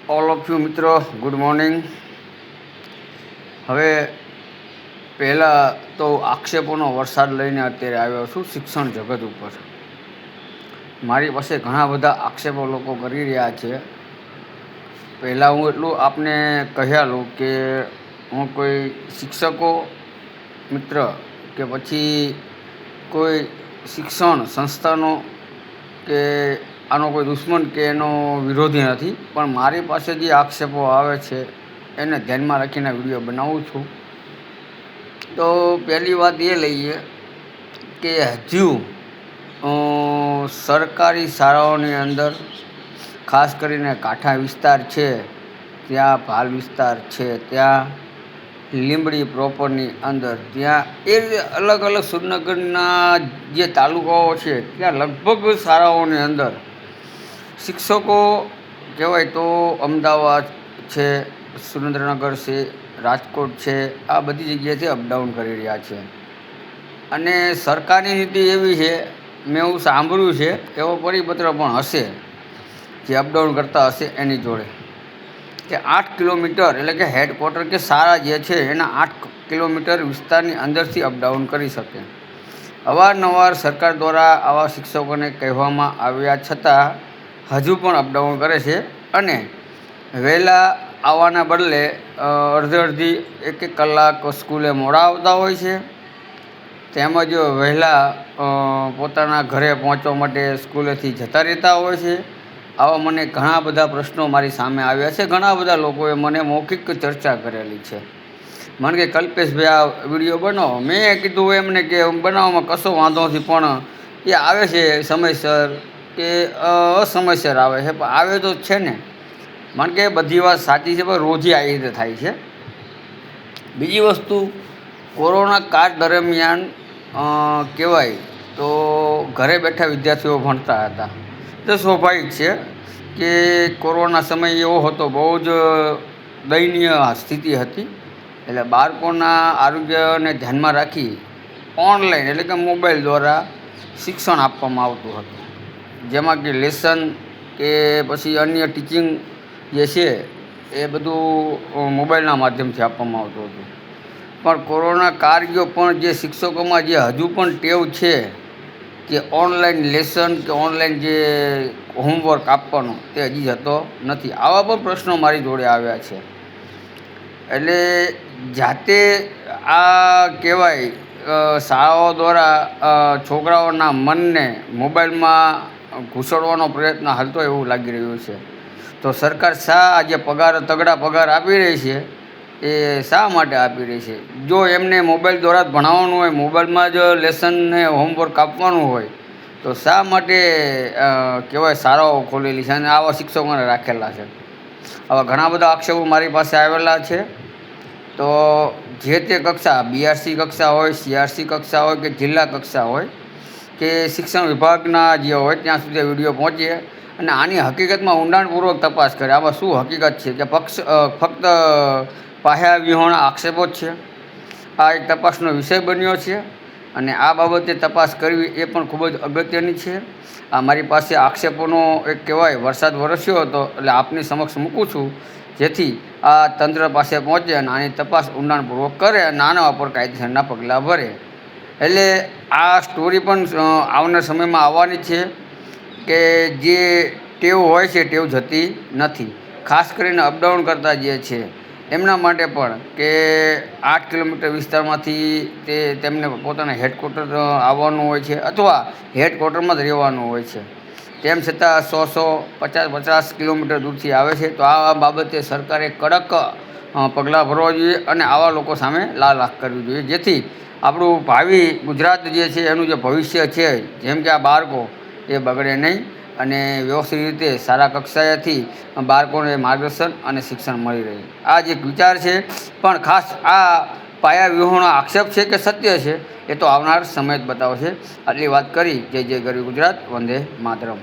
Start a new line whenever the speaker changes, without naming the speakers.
All of you મિત્રો, good morning. હવે પહેલાં તો આક્ષેપોનો વરસાદ લઈને અત્યારે આવ્યો છું શિક્ષણ જગત ઉપર. મારી પાસે ઘણા બધા આક્ષેપો લોકો કરી રહ્યા છે. પહેલાં હું એટલું આપને કહ્યા લઉં કે હું કોઈ શિક્ષકો મિત્ર કે પછી કોઈ શિક્ષણ સંસ્થાનો કે આનો કોઈ દુશ્મન કે એનો વિરોધી નથી, પણ મારી પાસે જે આક્ષેપો આવે છે એને ધ્યાનમાં રાખીને વિડીયો બનાવું છું. તો પહેલી વાત એ લઈએ કે હજુ સરકારી શાળાઓની અંદર, ખાસ કરીને કાંઠા વિસ્તાર છે, ત્યાં ભાલ વિસ્તાર છે, ત્યાં લીંબડી પ્રોપરની અંદર, ત્યાં એ અલગ અલગ સુરનગરના જે તાલુકાઓ છે ત્યાં લગભગ શાળાઓની અંદર શિક્ષકો કહેવાય તો અમદાવાદ છે, સુરેન્દ્રનગર છે, રાજકોટ છે, આ બધી જગ્યાએથી અપડાઉન કરી રહ્યા છે. અને સરકારની નીતિ એવી છે, મેં એવું સાંભળ્યું છે, એવો પરિપત્ર પણ હશે જે અપડાઉન કરતા હશે એની જોડે, કે 8 કિલોમીટર એટલે કે હેડક્વાર્ટર કે શાળા જે છે એના 8 કિલોમીટર વિસ્તારની અંદરથી અપડાઉન કરી શકે. અવારનવાર સરકાર દ્વારા આવા શિક્ષકોને કહેવામાં આવ્યા છતાં હજુ પણ અપડાઉન કરે છે. અને વહેલા આવવાના બદલે અડધી એક કલાક સ્કૂલે મોડા આવતા હોય છે, તેમજ વહેલા પોતાના ઘરે પહોંચવા માટે સ્કૂલેથી જતા રહેતા હોય છે. આવા મને ઘણા બધા પ્રશ્નો મારી સામે આવ્યા છે. ઘણા બધા લોકોએ મને મૌખિક ચર્ચા કરેલી છે. મને કે કલ્પેશભાઈ આ વિડીયો બનાવો. મેં કીધું એમને કે બનાવવામાં કશો વાંધો નથી, પણ એ આવે છે સમયસર કે અસમયસર આવે છે, પણ આવે તો છે ને. મને કે બધી વાત સાચી છે, પણ રોજે આવી રીતે થાય છે. બીજી વસ્તુ, કોરોના કાળ દરમિયાન કહેવાય તો ઘરે બેઠા વિદ્યાર્થીઓ ભણતા હતા. તો સ્વાભાવિક છે કે કોરોના સમય એવો હતો, બહુ જ દયનીય સ્થિતિ હતી. એટલે બાળકોના આરોગ્યને ધ્યાનમાં રાખી ઓનલાઈન એટલે કે મોબાઈલ દ્વારા શિક્ષણ આપવામાં આવતું હતું, જેમાં કે લેસન કે પછી અન્ય ટીચિંગ જે છે એ બધું મોબાઈલના માધ્યમથી આપવામાં આવતું હતું. પણ કોરોના કાળ ગયો, પણ જે શિક્ષકોમાં જે હજુ પણ ટેવ છે કે ઓનલાઈન લેસન કે ઓનલાઈન જે હોમવર્ક આપવાનો તે હજી જતો નથી. આવા પણ પ્રશ્નો મારી જોડે આવ્યા છે. એટલે જાતે આ કહેવાય શાળાઓ દ્વારા છોકરાઓના મનને મોબાઈલમાં ઘૂસડવાનો પ્રયત્ન હાલતો એવું લાગી રહ્યું છે. તો સરકાર શા જે તગડા પગાર આપી રહી છે એ શા માટે આપી રહી છે? જો એમને મોબાઈલ દ્વારા જ ભણાવવાનું હોય, મોબાઈલમાં જ લેસન ને હોમવર્ક આપવાનું હોય, તો શા માટે કહેવાય શાળાઓ ખોલેલી છે અને આવા શિક્ષકોને રાખેલા છે? આવા ઘણા બધા આક્ષેપો મારી પાસે આવેલા છે. તો જે તે કક્ષા, BRC કક્ષા હોય, CRC કક્ષા હોય કે જિલ્લા કક્ષા હોય કે શિક્ષણ વિભાગના જે હોય ત્યાં સુધી વિડીયો પહોંચે અને આની હકીકતમાં ઊંડાણપૂર્વક તપાસ કરે. આમાં શું હકીકત છે કે ફક્ત પાયા વિહોણા આક્ષેપો જ છે? આ એક તપાસનો વિષય બન્યો છે અને આ બાબતે તપાસ કરવી એ પણ ખૂબ જ અગત્યની છે. આ મારી પાસે આક્ષેપોનો એક કહેવાય વરસાદ વરસ્યો હતો, એટલે આપની સમક્ષ મૂકું છું, જેથી આ તંત્ર પાસે પહોંચે અને આની તપાસ ઊંડાણપૂર્વક કરે અને આના ઉપર કાયદેસરના પગલાં ભરે. એટલે આ સ્ટોરી પણ આવનાર સમયમાં આવવાની છે કે જે ટેવ હોય છે ટેવ જતી નથી. ખાસ કરીને અપડાઉન કરતા જે છે એમના માટે પણ કે 8 કિલોમીટર વિસ્તારમાંથી તેમને પોતાના હેડક્વાર્ટર આવવાનું હોય છે અથવા હેડક્વાર્ટરમાં જ રહેવાનું હોય છે. તેમ છતાં 100-150 કિલોમીટર દૂરથી આવે છે. તો આ બાબતે સરકારે કડક પગલાં ભરવા જોઈએ અને આવા લોકો સામે લાલ આંખ કરવી જોઈએ, જેથી આપણું ભાવિ ગુજરાત જે છે એનું જે ભવિષ્ય છે, જેમ કે આ બાળકો એ બગડે નહીં અને વ્યવસ્થિત રીતે સારા કક્ષાએથી બાળકોને માર્ગદર્શન અને શિક્ષણ મળી રહે. આ જ એક વિચાર છે. પણ ખાસ આ પાયા વિહોણો આક્ષેપ છે કે સત્ય છે એ તો આવનાર સમય જ બતાવશે. આટલી વાત કરી. જય જય ગરવી ગુજરાત. વંદે માતરમ.